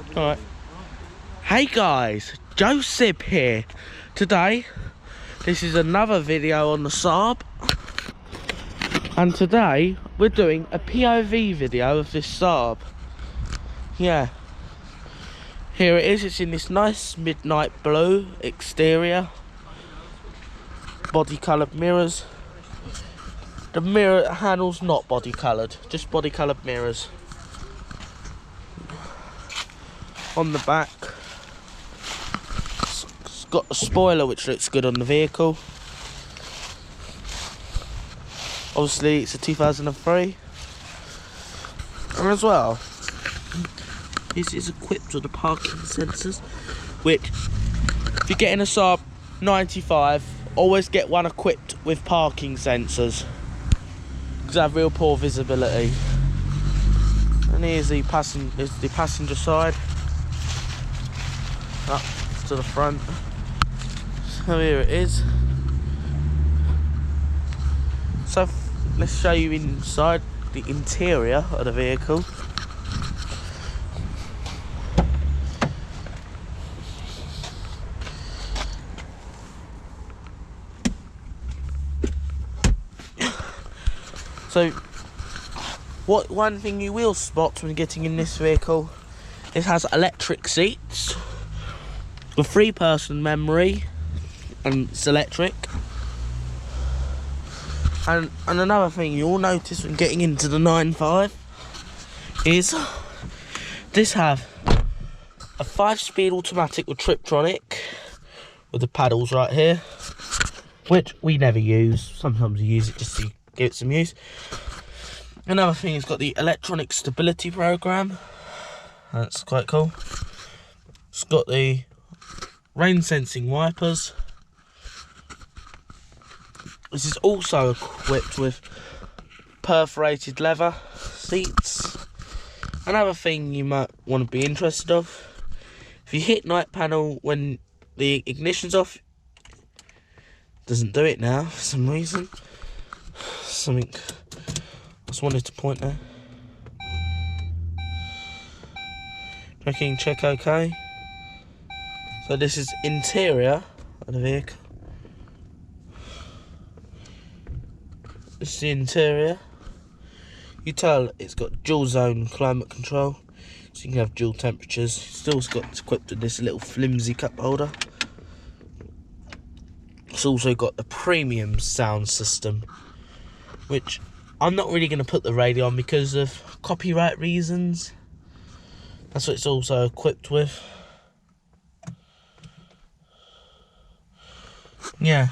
Alright. Hey guys, Joseph here. Today, this is another video on the Saab. And today, we're doing a POV video of this Saab. Yeah. Here it is, it's in this nice midnight blue exterior. Body coloured mirrors. The mirror handle's not body coloured, just body coloured mirrors. On the back, it's got a spoiler which looks good on the vehicle. Obviously it's a 2003. And as well, this is equipped with the parking sensors, which if you're getting a Saab 95, always get one equipped with parking sensors, because they have real poor visibility. And here's the passenger side, up to the front. So here it is. So let's show you inside the interior of the vehicle. So one thing you will spot when getting in this vehicle, it has electric seats with 3-person memory, and it's electric. And another thing you'll notice when getting into the 9.5 is this have a 5-speed automatic with Triptronic with the paddles right here, which we never use. Sometimes we use it just to give it some use. Another thing, it's got the electronic stability program. That's quite cool. It's got the rain sensing wipers. This is also equipped with perforated leather seats. Another thing you might want to be interested of, if you hit night panel when the ignition's off, doesn't do it now for some reason. Something I just wanted to point there. Checking, check OK. So this is interior of the vehicle. This is the interior. You tell it's got dual zone climate control, so you can have dual temperatures. Still got equipped with this little flimsy cup holder. It's also got the premium sound system, which I'm not really going to put the radio on because of copyright reasons. That's what it's also equipped with. Yeah,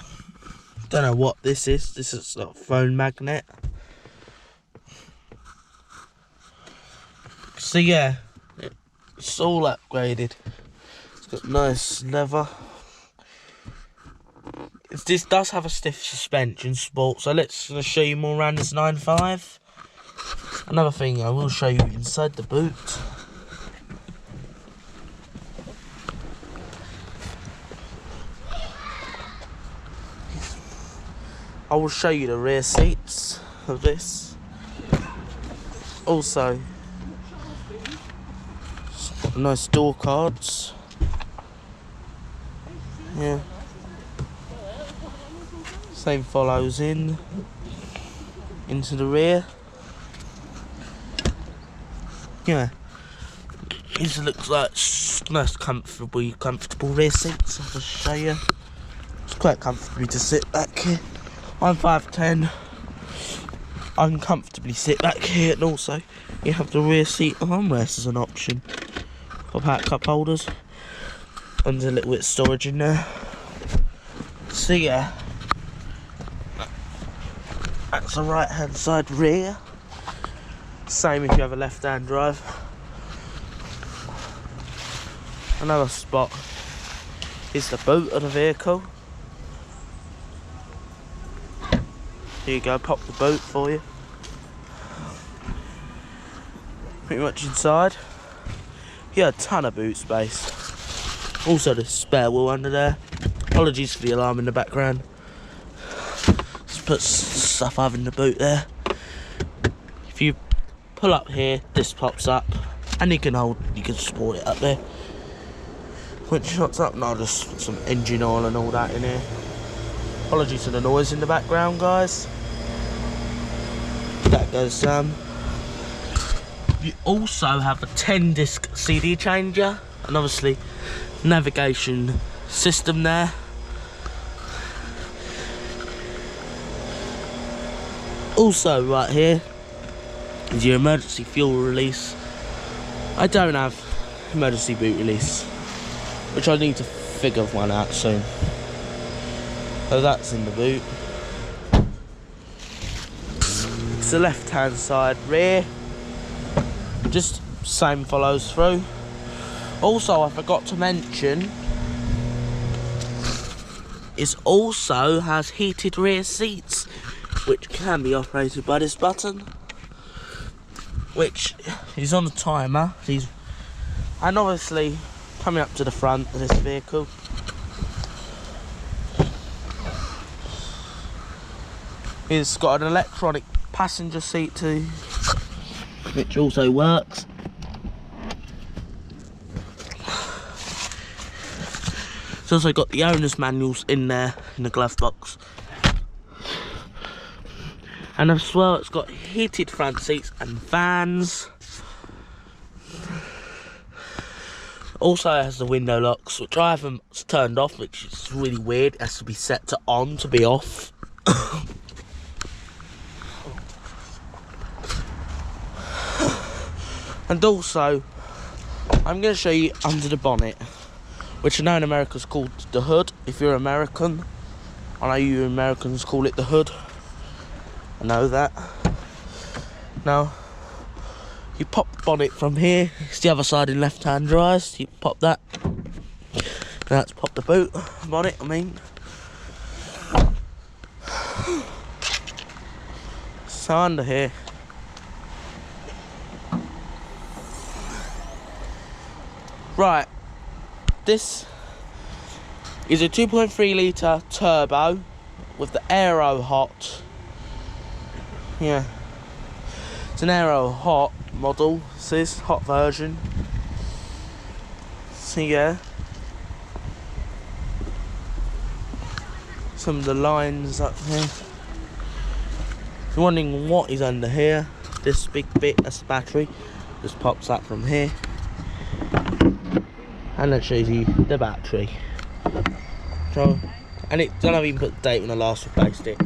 don't know what this is. This is a phone magnet. So yeah, it's all upgraded. It's got nice leather. This does have a stiff suspension sport, so let's show you more around this 9.5. Another thing I will show you inside the boot. I will show you the rear seats of this. Also, nice door cards. Yeah. Same follows into the rear. Yeah. This looks like nice comfortable rear seats. I'll just show you. It's quite comfortable to sit back here. I'm 5'10". I can comfortably sit back here, and also you have the rear seat armrest as an option for pack cup holders. And there's a little bit of storage in there. So yeah, that's the right hand side rear. Same if you have a left hand drive. Another spot is the boot of the vehicle. Here you go, pop the boot for you. Pretty much inside. Yeah, a ton of boot space. Also the spare wheel under there. Apologies for the alarm in the background. Just put stuff I have in the boot there. If you pull up here, this pops up. And you can support it up there. When it shuts up, and I'll just put some engine oil and all that in here. Apologies for the noise in the background, guys. That goes you also have a 10-disc CD changer, and obviously navigation system there. Also right here is your emergency fuel release. I don't have emergency boot release, which I need to figure one out soon. So that's in the boot. It's the left hand side rear. Just same follows through. Also, I forgot to mention, it also has heated rear seats, which can be operated by this button, which is on the timer. And obviously, coming up to the front of this vehicle, it's got an electronic passenger seat too, which also works. It's also got the owner's manuals in there in the glove box. And as well, it's got heated front seats and fans. Also, it has the window locks, which I haven't turned off, which is really weird. It has to be set to on to be off. And also, I'm going to show you under the bonnet, which I know in America is called the hood. If you're American, I know you Americans call it the hood. I know that. Now, you pop the bonnet from here. It's the other side in left-hand drive. You pop that. That's pop the boot bonnet. I mean. So under here. Right, this is a 2.3 litre turbo with the Aero Hot. Yeah, it's an Aero Hot model. This is hot version. So yeah, some of the lines up here. If you're wondering what is under here, this big bit, that's the battery. Just pops that from here. And that shows you the battery. So, and it don't even put the date when I last replaced it.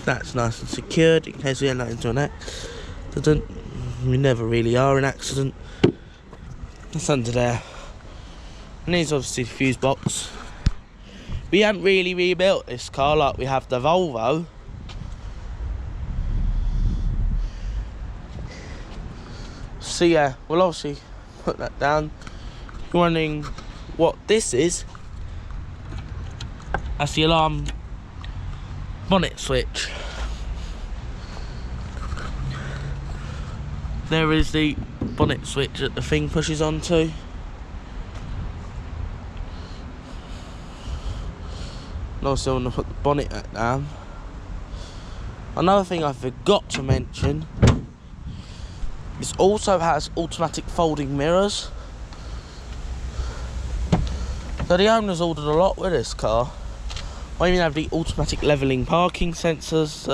That's nice and secured in case we end up into an accident. We never really are an accident. That's under there. And here's obviously the fuse box. We haven't really rebuilt this car like we have the Volvo. So yeah, we'll obviously put that down. If you're wondering what this is, that's the alarm bonnet switch. There is the bonnet switch that the thing pushes onto. And also want to put the bonnet back down. Another thing I forgot to mention, this also has automatic folding mirrors. So the owner's ordered a lot with this car. I even have the automatic levelling parking sensors,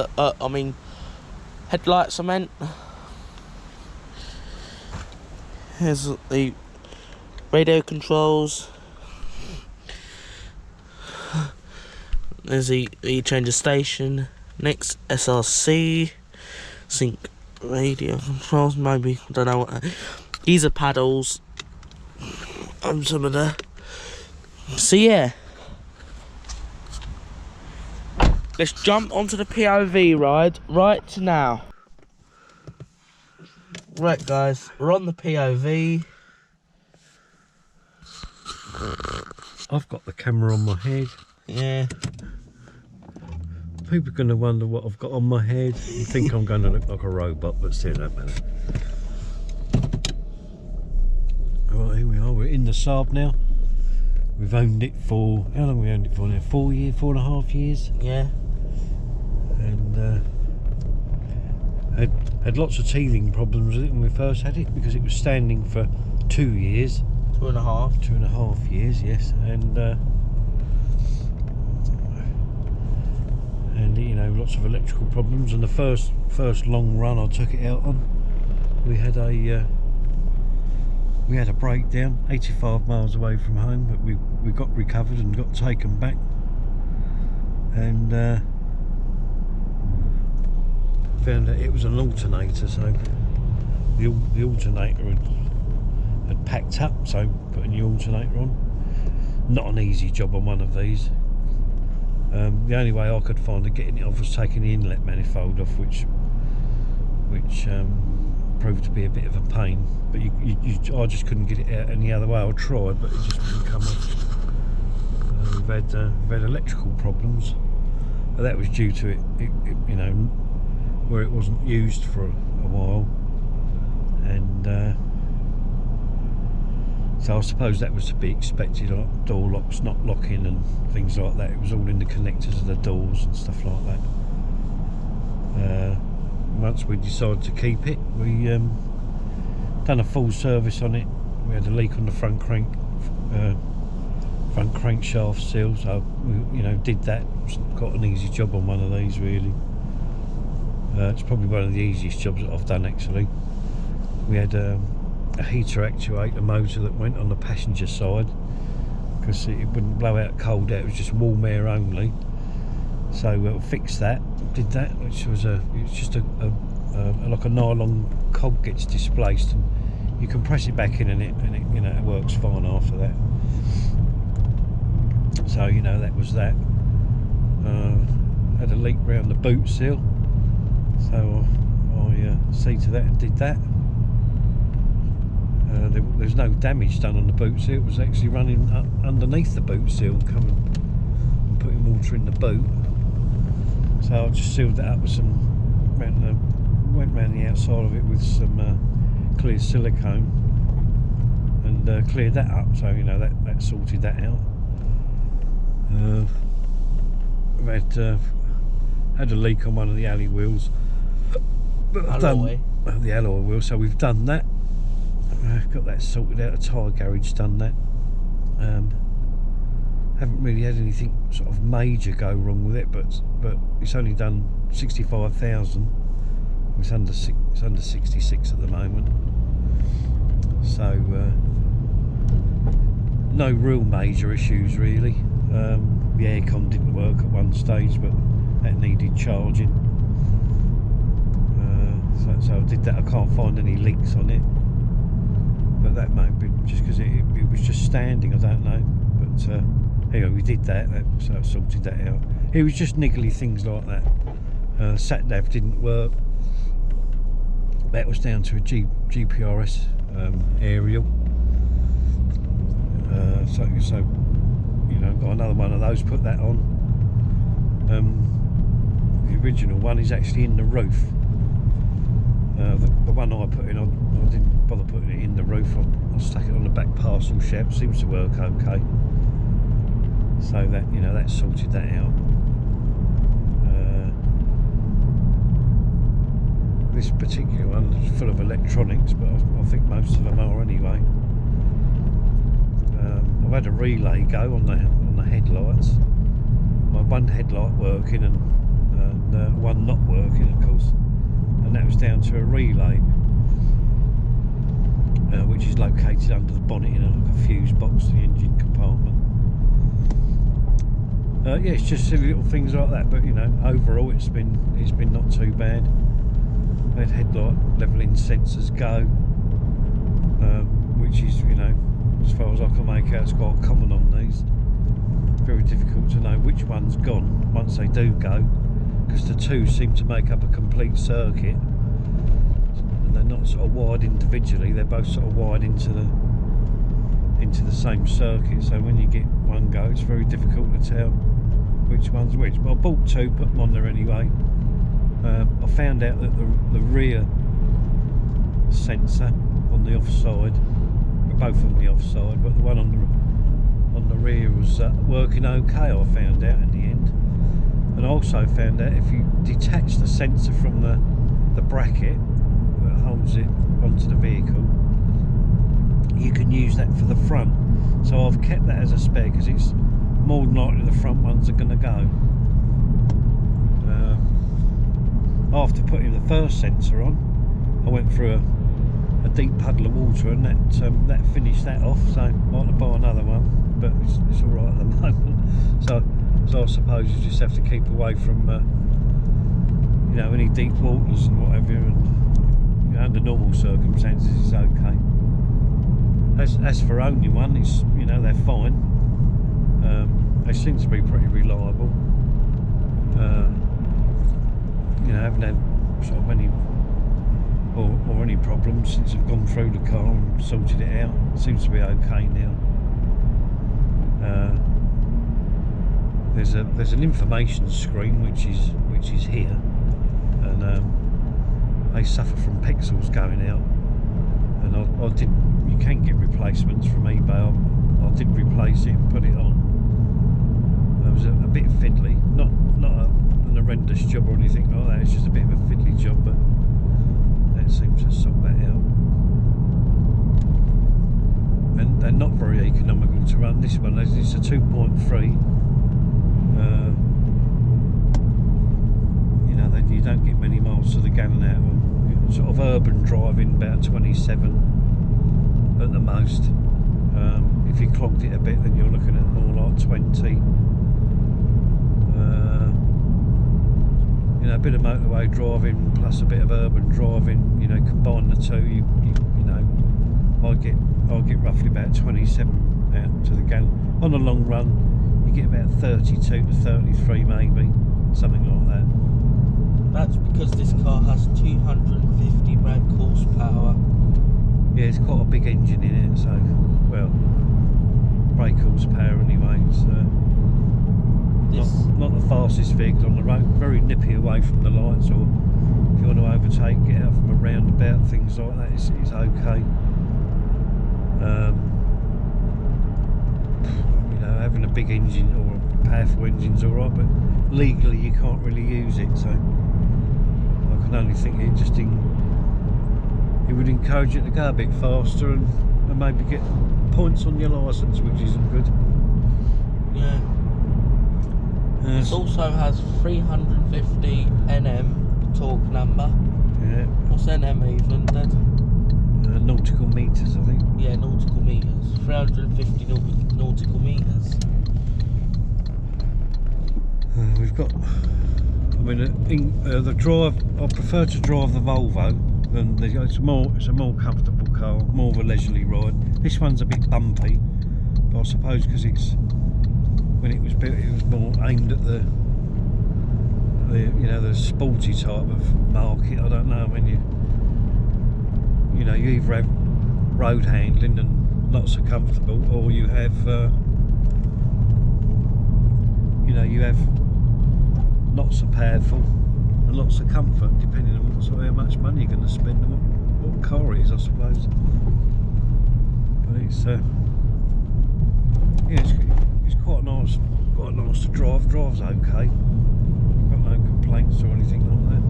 headlights I meant. Here's the radio controls. There's the changer station. Next, SRC. Sync radio controls, maybe. I don't know what that is. These are paddles. And some of the. So yeah. Let's jump onto the POV ride right now. Right guys, we're on the POV. I've got the camera on my head. Yeah. People are going to wonder what I've got on my head. You think I'm going to look like a robot, but still that matter. Alright, here we are, we're in the Saab now. We've owned it for, how long have we owned it for now? 4 years, 4.5 years. Yeah. And had lots of teething problems with it when we first had it, because it was standing for 2 years. 2.5. 2.5 years, yes. And you know, lots of electrical problems. And the first long run I took it out on, we had a breakdown 85 miles away from home, but we got recovered and got taken back. And found that it was an alternator, so the alternator had packed up, so putting the alternator on, not an easy job on one of these. The only way I could find of getting it off was taking the inlet manifold off, which proved to be a bit of a pain, but I just couldn't get it out any other way. I tried, but it just wouldn't come off. We've had electrical problems, but that was due to it, you know, where it wasn't used for a while, and so I suppose that was to be expected. Door locks not locking and things like that. It was all in the connectors of the doors and stuff like that. Once we decided to keep it, we done a full service on it. We had a leak on the front crankshaft seal, so we, you know, did that. Got an easy job on one of these, really. It's probably one of the easiest jobs that I've done, actually. We had a heater actuator motor that went on the passenger side, because it wouldn't blow out cold air, it was just warm air only. So we'll fix that, did that, which was it's just like a nylon cog gets displaced, and you can press it back in, and it you know, it works fine after that. So, you know, that was that. Had a leak round the boot seal, so I see to that and did that. There's no damage done on the boot seal. It was actually running underneath the boot seal and coming and putting water in the boot. So I just sealed that up with some, went round the outside of it with some clear silicone and cleared that up. So, you know, that sorted that out. I've had a leak on one of the alley wheels, but I've done the alloy wheel, so we've done that. Got that sorted out. A tyre garage done that. Haven't really had anything sort of major go wrong with it, but it's only done 65,000. It's under 66 at the moment. So no real major issues really. The aircon didn't work at one stage, but that needed charging. So I did that. I can't find any leaks on it, but that might be just because it was just standing, I don't know. But anyway, we did that, so I sorted that out. It was just niggly things like that. Sat nav didn't work. That was down to a GPRS aerial. So you know, got another one of those, put that on. The original one is actually in the roof. The one I put in, I didn't bother putting it in the roof. I stuck it on the back parcel shelf. Seems to work okay. So that, you know, that sorted that out. This particular one is full of electronics, but I think most of them are anyway. I've had a relay go on the headlights. My one headlight working and one not working, of course, and that was down to a relay, which is located under the bonnet in a fuse box, the engine compartment. Yeah, it's just silly little things like that, but you know, overall it's been not too bad. I had headlight levelling sensors go, which is, you know, as far as I can make out, it's quite common on these. Very difficult to know which one's gone once they do go, because the two seem to make up a complete circuit, and they're not sort of wired individually. They're both sort of wired into the same circuit. So when you get one go, it's very difficult to tell which one's which. But I bought two, put them on there anyway. I found out that the rear sensor on the offside, both on the offside, but the one on on the rear was working okay, I found out in the end. And I also found out if you detach the sensor from the bracket that holds it onto the vehicle, you can use that for the front. So I've kept that as a spare because it's more than likely the front ones are going to go. After putting the first sensor on, I went through a deep puddle of water, and that finished that off. So I might have to buy another one, but it's all right at the moment. So I suppose you just have to keep away from you know, any deep waters and whatever, and you know, under normal circumstances it's okay. As for owning one, it's, you know, they're fine. They seem to be pretty reliable. You know, I haven't had sort of any or any problems since I've gone through the car and sorted it out. It seems to be okay now. There's an information screen which is here, and they suffer from pixels going out. And I did. You can get replacements from eBay. I did replace it and put it on. It was a bit fiddly, not an horrendous job or anything like that. It's just a bit of a fiddly job, but that seems to sort that out. And they're not very economical to run. This one, it's a 2.3. You know, you don't get many miles to the gallon out of them. Sort of urban driving, about 27 at the most. If you clogged it a bit, then you're looking at more like 20. You know, a bit of motorway driving plus a bit of urban driving, you know, combine the two, you know, I'll get roughly about 27 out to the gallon. On a long run, you get about 32 to 33 maybe, something like that. That's because this car has 250 brake horsepower. Yeah, it's quite a big engine in it, so, well, brake horsepower anyway. It's not the fastest vehicle on the road, very nippy away from the lights, or if you want to overtake, get out from a roundabout, things like that, it's okay. You know, having a big engine or a powerful engine's alright, but legally you can't really use it, so I can only think it would encourage you to go a bit faster and maybe get points on your licence, which isn't good. Yeah. It also has 350 Nm torque number. Yeah. What's Nm even, Dad? Nautical meters, I think. Yeah, nautical meters. 350 nautical meters. We've got. I mean, the drive. I prefer to drive the Volvo. And it's a more comfortable car, more of a leisurely ride. This one's a bit bumpy, but I suppose because when it was built, it was more aimed at the you know, the sporty type of market. I don't know. I mean, you know, you either have road handling and lots of comfortable, or you have you know, you have lots of powerful and lots of comfort, depending on sort of how much money you're going to spend and what car it is, I suppose. But it's yeah, it's quite nice to drive. Drives okay. Got no complaints or anything like that.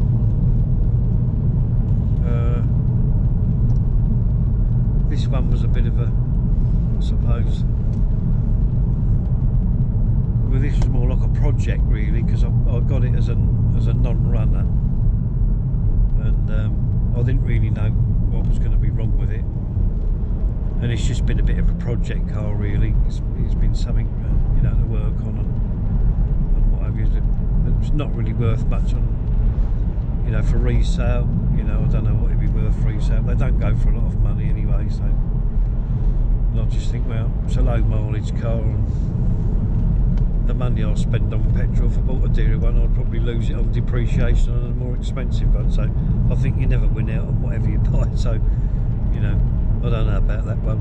This one was a bit of a, I suppose. Well, this was more like a project really, because I got it as a non-runner, and I didn't really know what was going to be wrong with it, and it's just been a bit of a project car really. It's been something you know, to work on and what have you. It's not really worth much on, you know, for resale. You know, I don't know what it'd be worth for resale. They don't go for a lot of money anyway, so and I just think, well, it's a low mileage car, and the money I spend on petrol, if I bought a dearer one, I'd probably lose it on depreciation on a more expensive one. So I think you never win out on whatever you buy. So, you know, I don't know about that one.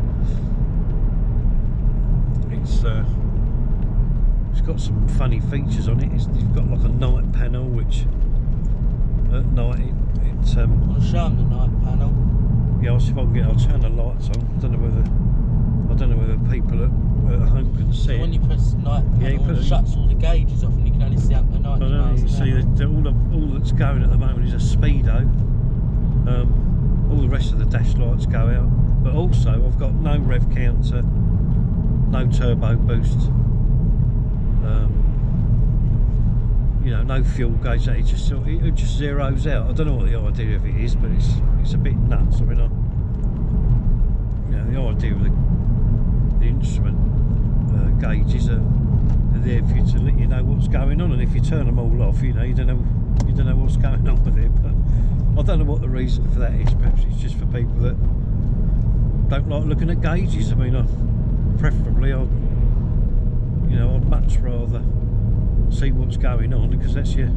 It's got some funny features on it. It's got like a night panel, which at night I'll show them the night panel. Yeah, I'll see if I can I'll turn the lights on. I don't know whether people at home can see So when it. you press night panel, it shuts all the gauges off and you can only see up to 90 I know, miles you an see hour. all that's going at the moment is a speedo. All the rest of the dash lights go out, but also I've got no rev counter, no turbo boost, you know, no fuel gauge. It just zeroes out. I don't know what the idea of it is, but it's a bit nuts. I mean, you know, the idea of the instrument gauges are there for you to let you know what's going on, and if you turn them all off, you know, you don't know what's going on with it. But I don't know what the reason for that is. Perhaps it's just for people that don't like looking at gauges. I mean, preferably I'd much rather see what's going on, because that's your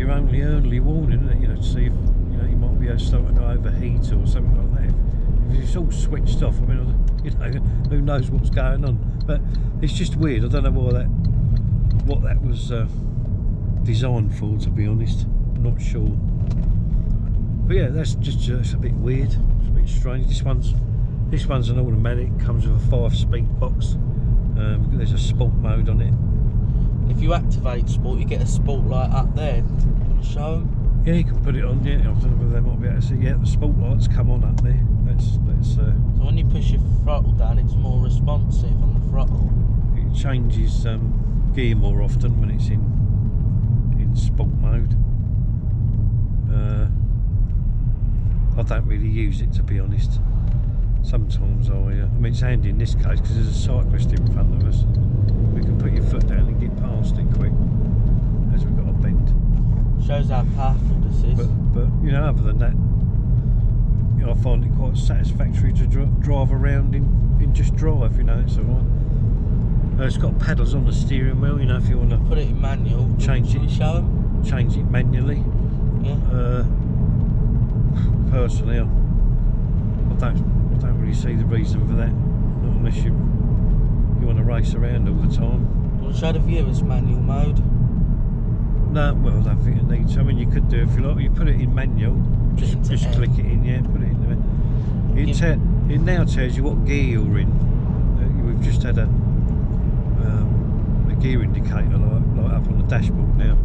only early warning, isn't it? You know, to see if you might be starting to overheat or something like that. If it's all switched off, I mean, you know, who knows what's going on? But it's just weird. I don't know what that was designed for, to be honest. I'm not sure. But yeah, that's a bit weird. It's a bit strange. This one's an automatic. Comes with a 5-speed box. There's a sport mode on it. If you activate sport, you get a sport light up there. Do you want to show them? Yeah, you can put it on. Yeah, I don't know whether they might be able to see. Yeah, the sport lights come on up there. So when you push your throttle down, it's more responsive on the throttle. It changes gear more often when it's in sport mode. I don't really use it, to be honest. Sometimes I mean, it's handy in this case because there's a cyclist in front of us. We can put your foot down and get past it quick, as we've got a bend. Shows how powerful this is. But you know, other than that, you know, I find it quite satisfactory to drive around in just drive. You know, it's alright. It's got paddles on the steering wheel. You know, if you want to put it in manual, change it. Show them? Change it manually. Yeah. Personally, I don't really see the reason for that. Not unless you want to race around all the time. You want to show the viewers manual mode? No, well, I don't think it needs to. I mean, you could do if you like. You put it in manual. Just click it in. Yeah, put it in. It now tells you what gear you're in. We've just had a gear indicator like up on the dashboard now.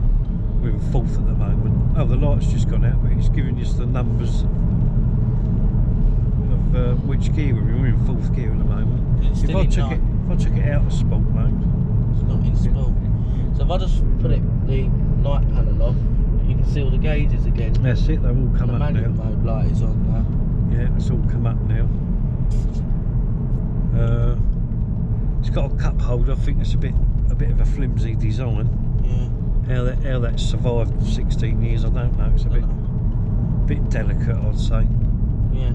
We're in 4th at the moment. Oh, the light's just gone out, but it's giving us the numbers of which gear we're in. We're in 4th gear at the moment. If I took it out of sport mode, it's not in sport. So if I just put the night panel off, you can see all the gauges again. That's it. They've all come up now. The manual mode light is on now. Yeah, it's all come up now. It's got a cup holder. I think it's a bit of a flimsy design. Yeah. How that survived 16 years, I don't know. It's a bit delicate, I'd say. Yeah.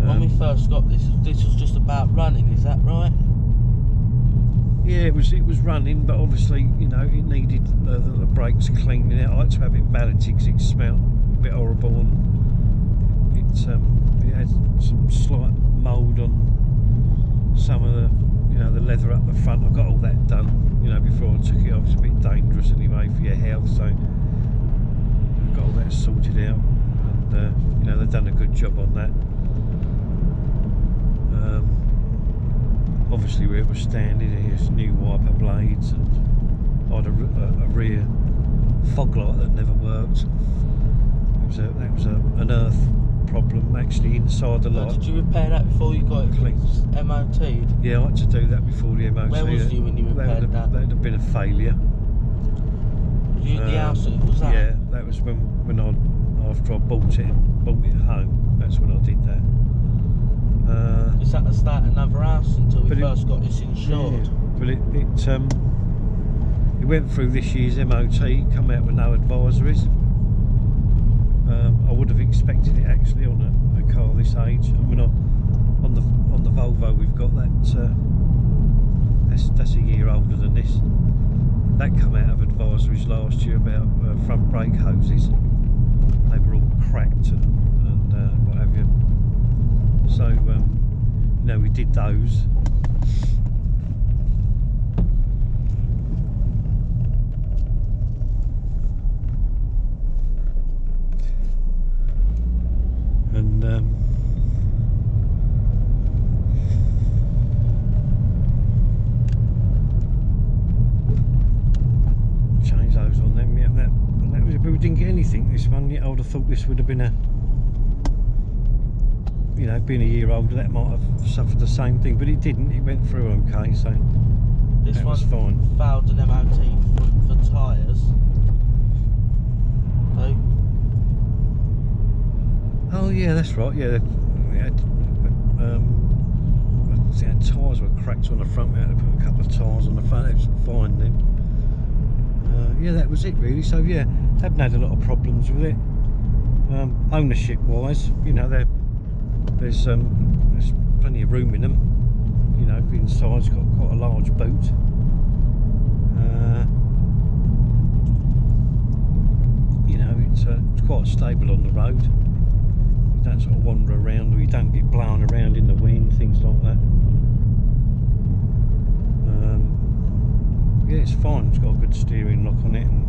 When we first got this was just about running. Is that right? Yeah, it was running, but obviously, you know, it needed the brakes cleaning out. I had to have it valeted because it smelled a bit horrible, and it had some slight mould on some of the leather up the front. I got all that done, you know, before I took it off. It's a bit dangerous anyway for your health, so I got all that sorted out, and you know, they've done a good job on that. Obviously, where it was standing, there's new wiper blades, and I had a rear fog light that never worked. That was an earth problem actually inside the light. Did you repair that before you got it MOT'd? Yeah, I had to do that before the MOT. Where was you when you repaired that? That would have been a failure. Was you at the house? Was that? Yeah, that was when after I bought it home. That's when I did that. Is that to start another house until we first got this insured? Yeah, but it went through this year's MOT, come out with no advisories. I would have expected it actually on a car this age. I mean, on the Volvo we've got that. That's a year older than this. That come out of advisories last year about front brake hoses. They were all cracked and what have you. So you know, we did those. And that was, but we didn't get anything this one. I would have thought this would have been a, you know, being a year older, that might have suffered the same thing, but it didn't. It went through okay, so this that was one fine. failed an MOT for tyres. So. Oh yeah, that's right. Yeah, we had, I think our tyres were cracked on the front. We had to put a couple of tyres on the front. It was fine then. Yeah, that was it really. So yeah, haven't had a lot of problems with it. Ownership wise, you know, there's plenty of room in them. You know, the inside's got quite a large boot. You know, it's quite stable on the road. You don't sort of wander around, or you don't get blown around in the wind, things like that. Yeah, it's fine. It's got a good steering lock on it, and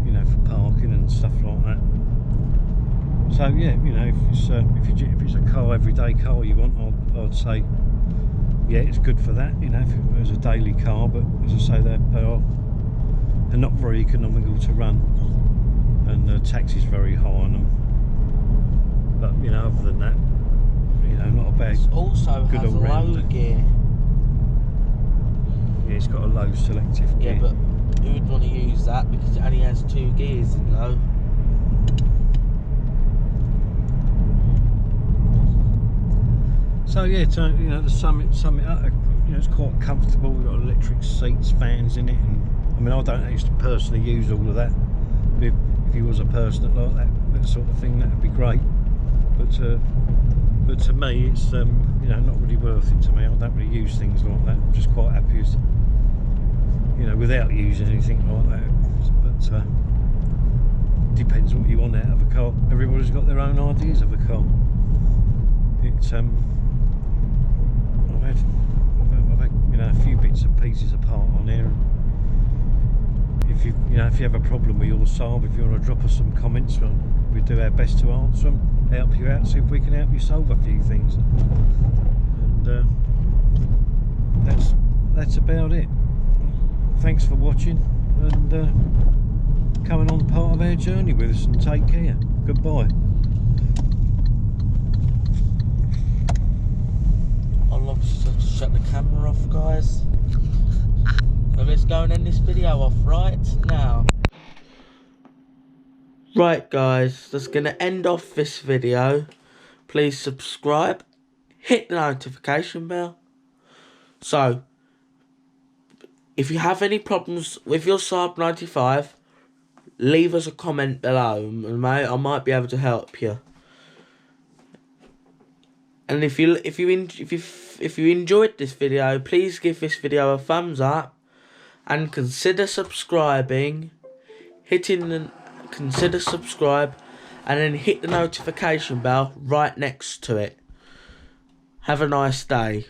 you know, for parking and stuff like that. So yeah, you know, if it's a car, everyday car you want, I'd say yeah, it's good for that. You know, if it was a daily car, but as I say, they're not very economical to run, and the tax is very high on them. But you know, other than that, you know, not a bad. It also good has low gear. Yeah, it's got a low selective gear. Yeah, but who would want to use that because it only has 2 gears in low? So yeah, to, you know, to sum it up, you know, it's quite comfortable. We've got electric seats, fans in it, and I mean, I don't actually personally use all of that. But if you was a person that liked that sort of thing, that would be great. But to me, it's you know, not really worth it to me. I don't really use things like that. I'm just quite happy as, you know, without using anything like that. But depends what you want out of a car. Everybody's got their own ideas of a car. It's I've had you know, a few bits and pieces apart on here. If you have a problem with your Saab, if you want to drop us some comments, we do our best to answer them, help you out, see if we can help you solve a few things. And that's about it. Thanks for watching, and coming on part of our journey with us, and take care. Goodbye. I'll obviously have to shut the camera off, guys. So let's go and end this video off right now. Right, guys, that's going to end off this video. Please subscribe, hit the notification bell. So, if you have any problems with your Saab 95, leave us a comment below, and I might be able to help you. And if you enjoyed this video, please give this video a thumbs up, and consider subscribing, consider subscribe, and then hit the notification bell right next to it. Have a nice day.